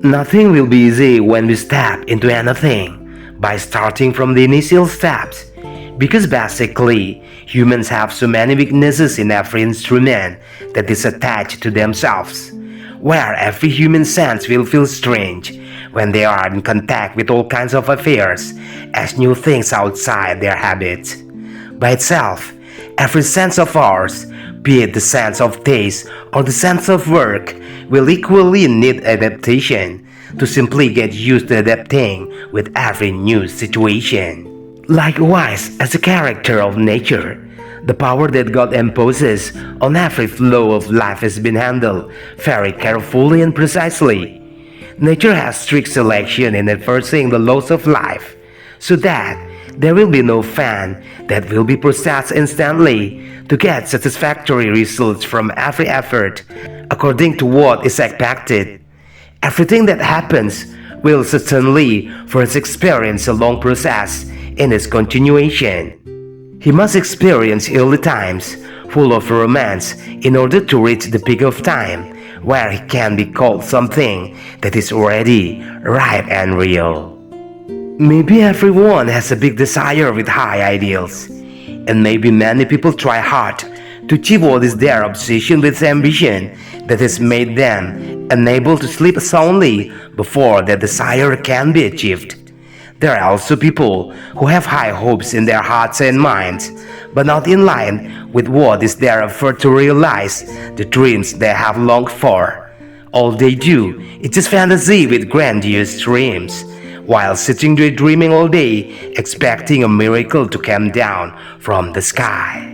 Nothing will be easy when we step into anything by starting from the initial steps. Because basically, humans have so many weaknesses in every instrument that is attached to themselves, where every human sense will feel strange when they are in contact with all kinds of affairs as new things outside their habits. By itself, every sense of ours, be it the sense of taste or the sense of work, will equally need adaptation to simply get used to adapting with every new situation. Likewise, as a character of nature, the power that God imposes on every flow of life has been handled very carefully and precisely. Nature has strict selection in enforcing the laws of life, so that there will be no fan that will be processed instantly to get satisfactory results from every effort according to what is expected. Everything that happens will certainly first experience a long process in its continuation. He must experience early times full of romance in order to reach the peak of time where he can be called something that is already ripe and real. Maybe everyone has a big desire with high ideals, and maybe many people try hard to achieve what is their obsession with ambition that has made them unable to sleep soundly before their desire can be achieved. There are also people who have high hopes in their hearts and minds, but not in line with what is their effort to realize the dreams they have longed for. All they do is just fantasy with grandiose dreams, while sitting there dreaming all day, expecting a miracle to come down from the sky.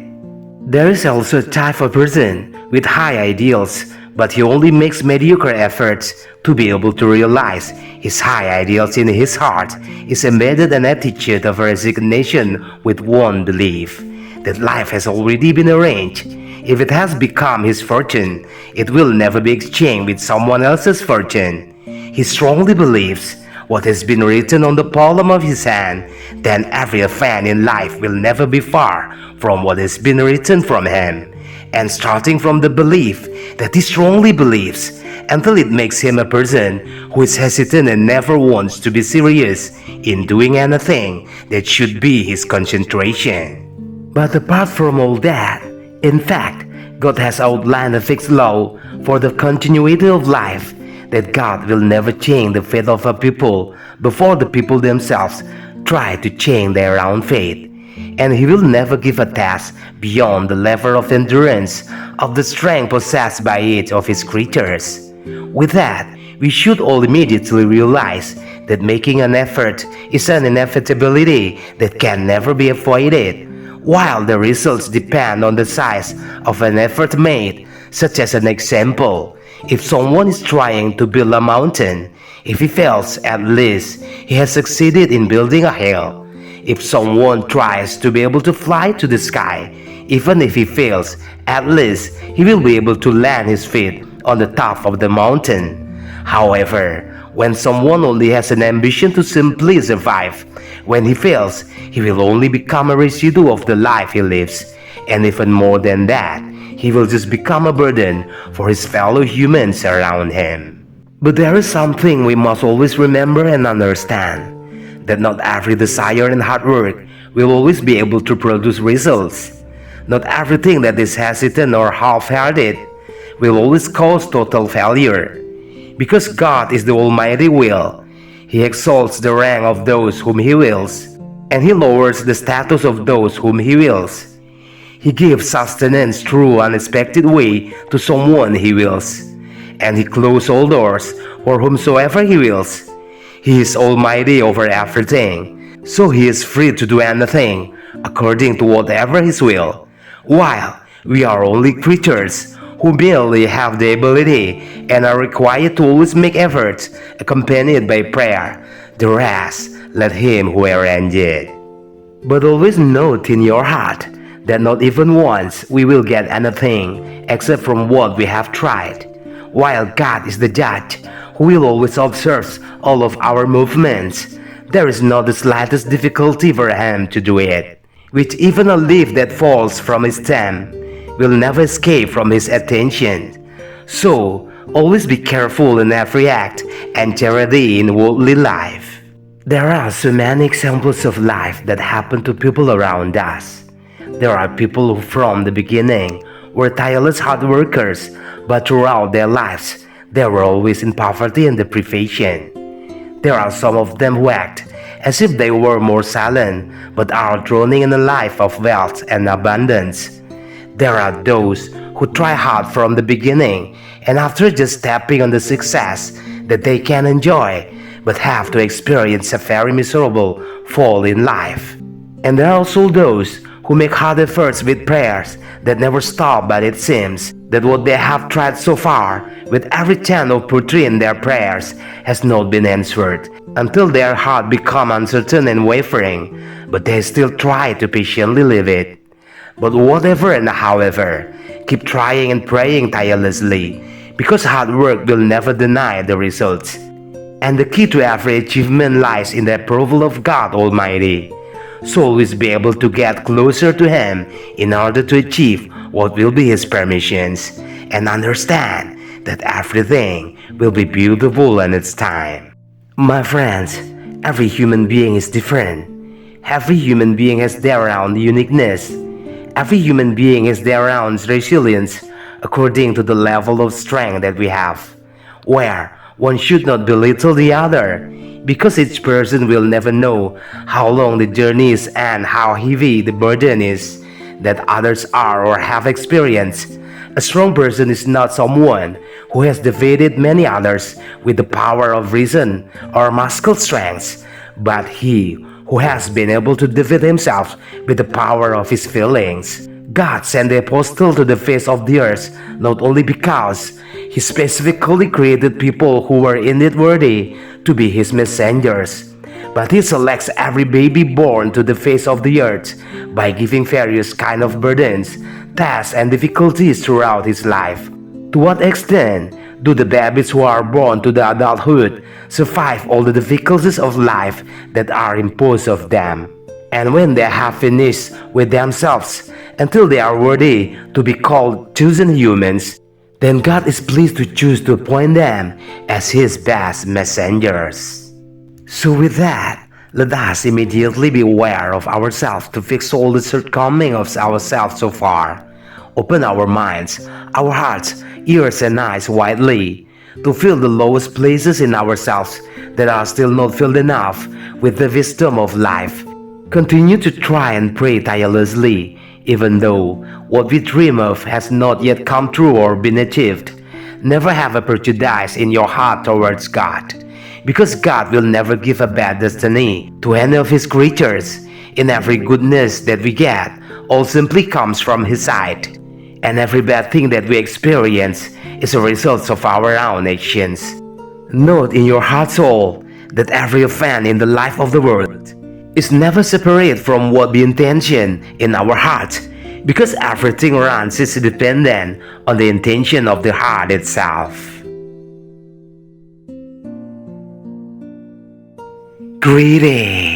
There is also a type of person with high ideals, but he only makes mediocre efforts to be able to realize his high ideals. In his heart is embedded an attitude of resignation with one belief that life has already been arranged. If it has become his fortune, it will never be exchanged with someone else's fortune. He strongly believes what has been written on the palm of his hand, then every event in life will never be far from what has been written from him. And starting from the belief that he strongly believes until it makes him a person who is hesitant and never wants to be serious in doing anything that should be his concentration. But apart from all that, in fact, God has outlined a fixed law for the continuity of life, that God will never change the fate of a people before the people themselves try to change their own fate. And He will never give a task beyond the level of endurance of the strength possessed by each of His creatures. With that, we should all immediately realize that making an effort is an inevitability that can never be avoided. While the results depend on the size of an effort made, such as an example, if someone is trying to build a mountain, if he fails, at least he has succeeded in building a hill. If someone tries to be able to fly to the sky, even if he fails, at least he will be able to land his feet on the top of the mountain. However, when someone only has an ambition to simply survive, when he fails, he will only become a residue of the life he lives, and even more than that, he will just become a burden for his fellow humans around him. But there is something we must always remember and understand, that not every desire and hard work will always be able to produce results. Not everything that is hesitant or half-hearted will always cause total failure. Because God is the Almighty Will, He exalts the rank of those whom He wills, and He lowers the status of those whom He wills. He gives sustenance through unexpected way to someone He wills, and He closes all doors for whomsoever He wills. He is almighty over everything, so He is free to do anything according to whatever His will, while we are only creatures who merely have the ability and are required to always make efforts accompanied by prayer. The rest, let Him who arrange it. But always note in your heart that not even once we will get anything except from what we have tried, while God is the judge who will always observe all of our movements. There is not the slightest difficulty for Him to do it, which even a leaf that falls from His stem will never escape from His attention. So, Always be careful in every act and charity in worldly life. There are so many examples of life that happen to people around us. There are people who from the beginning were tireless hard workers, but throughout their lives, they were always in poverty and deprivation. There are some of them who act as if they were more silent, but are drowning in a life of wealth and abundance. There are those who try hard from the beginning and after just tapping on the success that they can enjoy, but have to experience a very miserable fall in life. And there are also those who make hard efforts with prayers that never stop, but it seems that what they have tried so far, with every chant of poetry in their prayers, has not been answered, until their heart become uncertain and wavering, but they still try to patiently live it. But whatever and however, keep trying and praying tirelessly, because hard work will never deny the results. And the key to every achievement lies in the approval of God Almighty. So always be able to get closer to Him in order to achieve what will be His permissions, and understand that everything will be beautiful in its time. My friends, every human being is different. Every human being has their own uniqueness. Every human being has their own resilience according to the level of strength that we have, where one should not belittle the other, because each person will never know how long the journey is and how heavy the burden is that others are or have experienced. A strong person is not someone who has defeated many others with the power of reason or muscle strength, but he who has been able to defeat himself with the power of his feelings. God sent the apostle to the face of the earth not only because He specifically created people who were indeed worthy to be His messengers, but He selects every baby born to the face of the earth by giving various kind of burdens, tests, and difficulties throughout his life. To what extent do the babies who are born to the adulthood survive all the difficulties of life that are imposed of them? And when they have finished with themselves until they are worthy to be called chosen humans, then God is pleased to choose to appoint them as His best messengers. So with that, let us immediately be aware of ourselves to fix all the shortcomings of ourselves so far. Open our minds, our hearts, ears and eyes widely to fill the lowest places in ourselves that are still not filled enough with the wisdom of life. Continue to try and pray tirelessly, even though what we dream of has not yet come true or been achieved. Never have a prejudice in your heart towards God, because God will never give a bad destiny to any of His creatures. In every goodness that we get, all simply comes from His side, and every bad thing that we experience is a result of our own actions. Note in your heart soul that every offense in the life of the world is never separate from what the intention in our heart, because everything runs is dependent on the intention of the heart itself. Greetings.